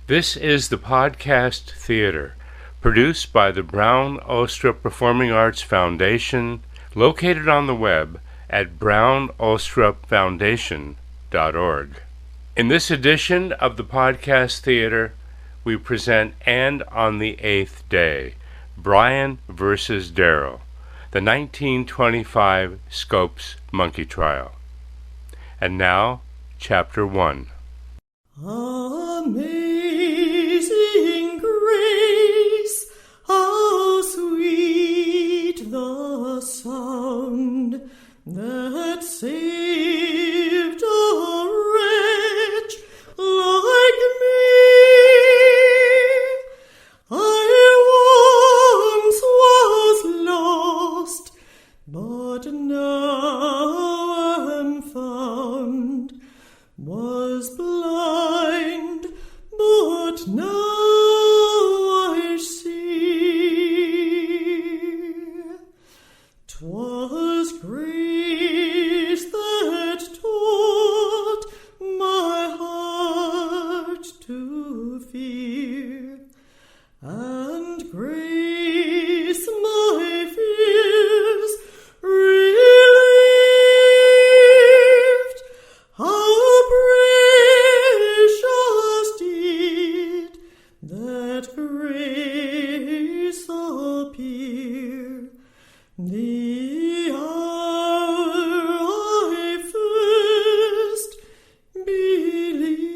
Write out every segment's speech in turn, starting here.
This is the Podcast Theater, produced by the Brown-Ullstrup Performing Arts Foundation, located on the web at brown-ullstrupfoundation.org. In this edition of the Podcast Theater, we present And on the 8th Day, Bryan versus Darrow, the 1925 Scopes Monkey Trial. And now, Chapter 1. Amazing grace, how sweet the sound that saved a wretch like me. I once was lost, but now am found, was blind, but now I see. 'Twas grace that taught my heart to fear, and grace my fears relieved. How precious did that grace appear, the hour I first believed.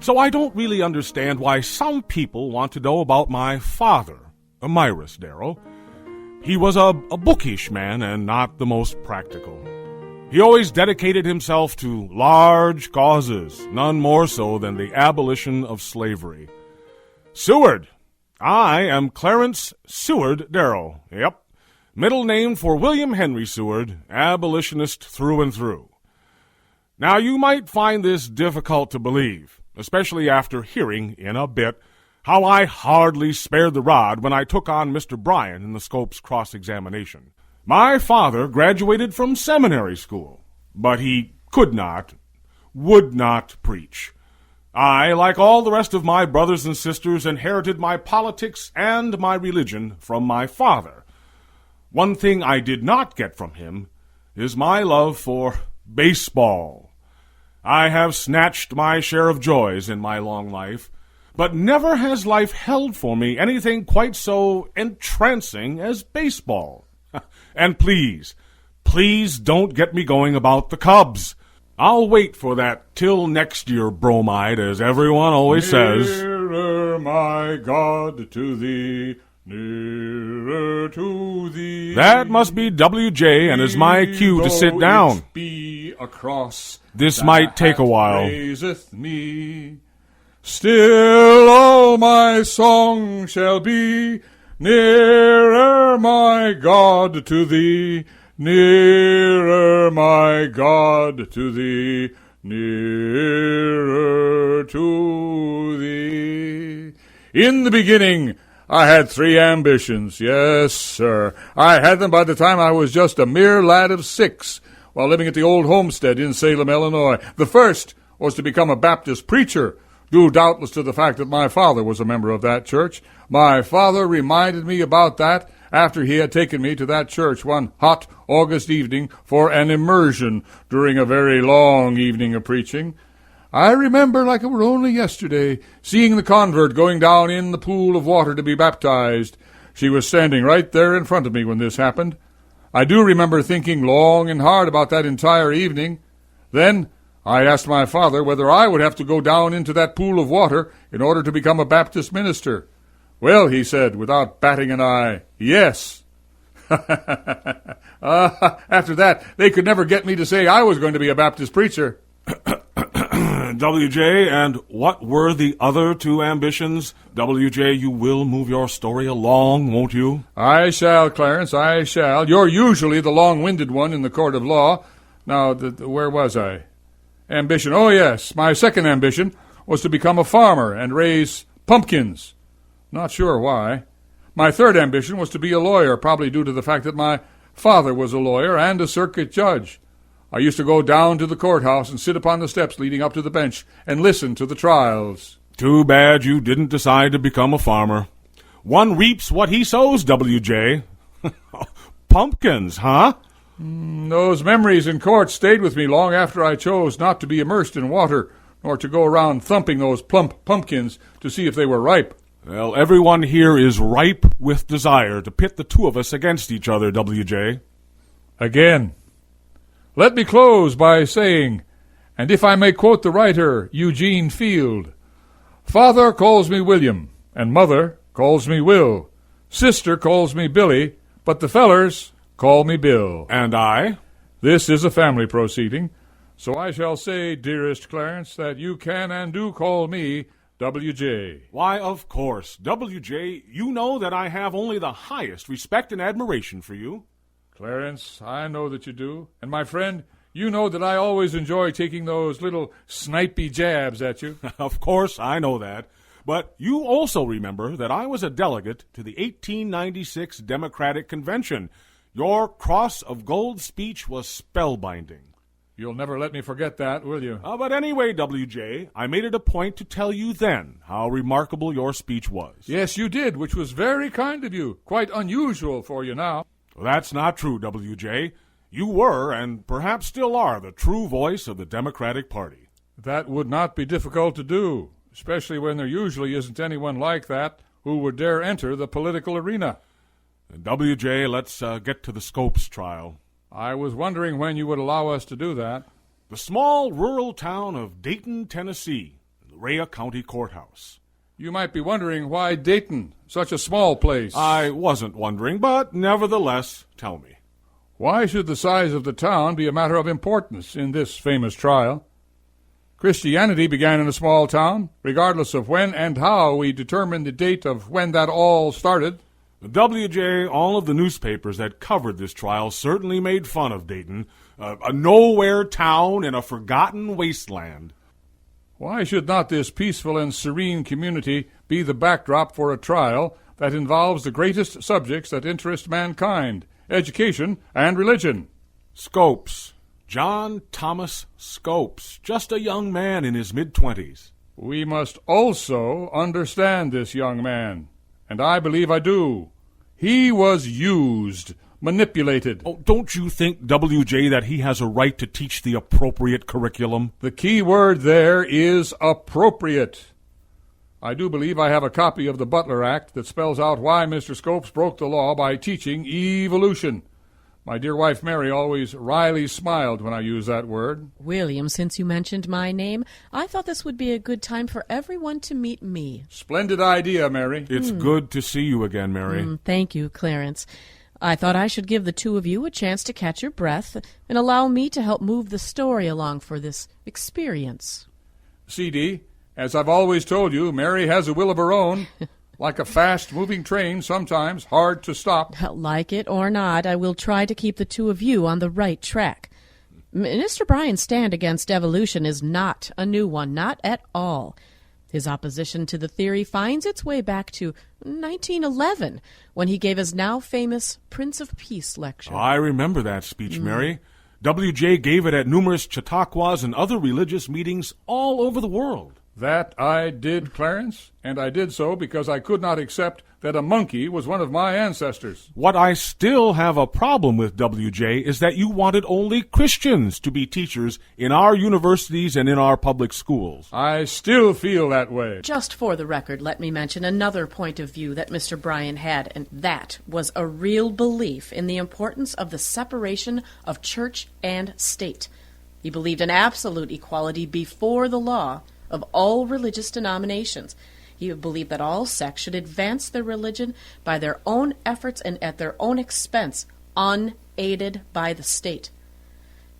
So I don't really understand why some people want to know about my father, Clarence Darrow. He was a bookish man and not the most practical. He always dedicated himself to large causes, none more so than the abolition of slavery. Seward. I am Clarence Seward Darrow. Yep. Middle name for William Henry Seward, abolitionist through and through. Now, you might find this difficult to believe, especially after hearing, in a bit, how I hardly spared the rod when I took on Mr. Bryan in the Scopes cross-examination. My father graduated from seminary school, but he could not, would not preach. I, like all the rest of my brothers and sisters, inherited my politics and my religion from my father. One thing I did not get from him is my love for baseball. I have snatched my share of joys in my long life, but never has life held for me anything quite so entrancing as baseball. And please don't get me going about the Cubs. I'll wait for that till next year bromide, as everyone always says. Nearer, my God, to thee, nearer to thee. That must be WJ and is my cue to sit down. Be across this might take a while. Praiseth me. Still all my song shall be, nearer, my God, to thee, nearer, my God, to thee, nearer to thee. In the beginning, I had 3 ambitions. Yes, sir. I had them by the time I was just a mere lad of 6, while living at the old homestead in Salem, Illinois. The first was to become a Baptist preacher, due doubtless to the fact that my father was a member of that church. My father reminded me about that after he had taken me to that church one hot August evening for an immersion during a very long evening of preaching. I remember like it were only yesterday seeing the convert going down in the pool of water to be baptized. She was standing right there in front of me when this happened. I do remember thinking long and hard about that entire evening. Then I asked my father whether I would have to go down into that pool of water in order to become a Baptist minister. Well, he said, without batting an eye, yes. After that, they could never get me to say I was going to be a Baptist preacher. WJ, and what were the other 2 ambitions? WJ, you will move your story along, won't you? I shall, Clarence, I shall. You're usually the long-winded one in the court of law. Now, where was I? Ambition. Oh, yes. My second ambition was to become a farmer and raise pumpkins. Not sure why. My third ambition was to be a lawyer, probably due to the fact that my Father was a lawyer and a circuit judge. I used to go down to the courthouse and sit upon the steps leading up to the bench and listen to the trials. Too bad you didn't decide to become a farmer. One reaps what he sows, W.J. Pumpkins, huh? Those memories in court stayed with me long after I chose not to be immersed in water, nor to go around thumping those plump pumpkins to see if they were ripe. Well, everyone here is ripe with desire to pit the two of us against each other, W.J. Again. Let me close by saying, and if I may quote the writer Eugene Field, "Father calls me William, and mother calls me Will. Sister calls me Billy, but the fellers call me Bill." And I? This is a family proceeding, so I shall say, dearest Clarence, that you can and do call me W.J. Why, of course. W.J., you know that I have only the highest respect and admiration for you. Clarence, I know that you do. And my friend, you know that I always enjoy taking those little snipey jabs at you. Of course, I know that. But you also remember that I was a delegate to the 1896 Democratic Convention. Your Cross of Gold speech was spellbinding. You'll never let me forget that, will you? But anyway, W.J., I made it a point to tell you then how remarkable your speech was. Yes, you did, which was very kind of you. Quite unusual for you now. Well, that's not true, W.J. You were, and perhaps still are, the true voice of the Democratic Party. That would not be difficult to do, especially when there usually isn't anyone like that who would dare enter the political arena. W.J., let's get to the Scopes trial. I was wondering when you would allow us to do that. The small rural town of Dayton, Tennessee, the Rhea County Courthouse. You might be wondering why Dayton, such a small place. I wasn't wondering, but nevertheless, tell me. Why should the size of the town be a matter of importance in this famous trial? Christianity began in a small town, regardless of when and how we determine the date of when that all started. W.J., all of the newspapers that covered this trial certainly made fun of Dayton, a nowhere town in a forgotten wasteland. Why should not this peaceful and serene community be the backdrop for a trial that involves the greatest subjects that interest mankind, education and religion? Scopes. John Thomas Scopes, just a young man in his mid-20s. We must also understand this young man. And I believe I do. He was used, manipulated. Oh, don't you think, W.J., that he has a right to teach the appropriate curriculum? The key word there is appropriate. I do believe I have a copy of the Butler Act that spells out why Mr. Scopes broke the law by teaching evolution. My dear wife Mary always wryly smiled when I used that word. William, since you mentioned my name, I thought this would be a good time for everyone to meet me. Splendid idea, Mary. It's good to see you again, Mary. Thank you, Clarence. I thought I should give the two of you a chance to catch your breath and allow me to help move the story along for this experience. C.D., as I've always told you, Mary has a will of her own. Like a fast-moving train, sometimes hard to stop. Like it or not, I will try to keep the two of you on the right track. Mr. Bryan's stand against evolution is not a new one, not at all. His opposition to the theory finds its way back to 1911, when he gave his now famous Prince of Peace lecture. I remember that speech, Mary. W.J. gave it at numerous Chautauquas and other religious meetings all over the world. That I did, Clarence, and I did so because I could not accept that a monkey was one of my ancestors. What I still have a problem with, W.J., is that you wanted only Christians to be teachers in our universities and in our public schools. I still feel that way. Just for the record, let me mention another point of view that Mr. Bryan had, and that was a real belief in the importance of the separation of church and state. He believed in absolute equality before the law of all religious denominations. He believed that all sects should advance their religion by their own efforts and at their own expense, unaided by the state.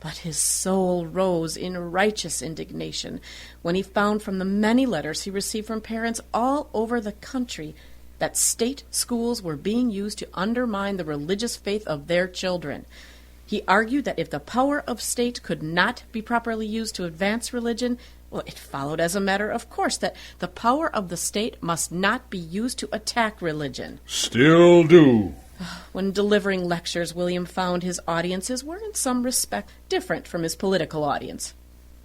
But his soul rose in righteous indignation when he found from the many letters he received from parents all over the country that state schools were being used to undermine the religious faith of their children. He argued that if the power of state could not be properly used to advance religion, well, it followed as a matter of course that the power of the state must not be used to attack religion. Still do. When delivering lectures, William found his audiences were in some respect different from his political audience.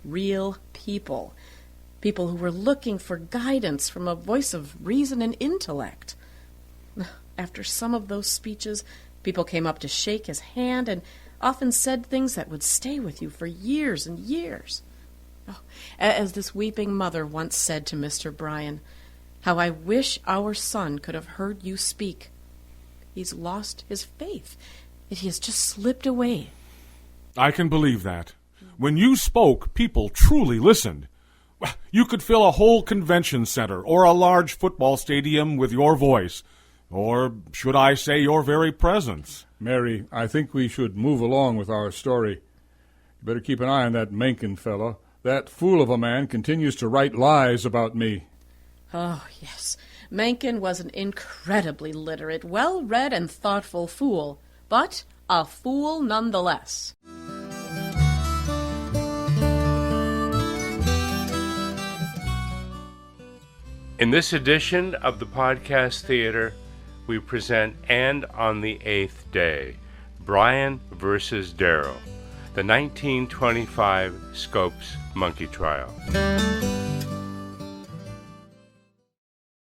Real people. People who were looking for guidance from a voice of reason and intellect. After some of those speeches, people came up to shake his hand and often said things that would stay with you for years and years. As this weeping mother once said to Mr. Bryan, "How I wish our son could have heard you speak. He's lost his faith. He has just slipped away." I can believe that. When you spoke, people truly listened. You could fill a whole convention center or a large football stadium with your voice, or should I say your very presence. Mary, I think we should move along with our story. You better keep an eye on that Mencken fellow. That fool of a man continues to write lies about me. Oh, yes. Mencken was an incredibly literate, well-read, and thoughtful fool, but a fool nonetheless. In this edition of the Podcast Theater, we present And on the 8th Day, Bryan versus Darrow, the 1925 Scopes Monkey Trial.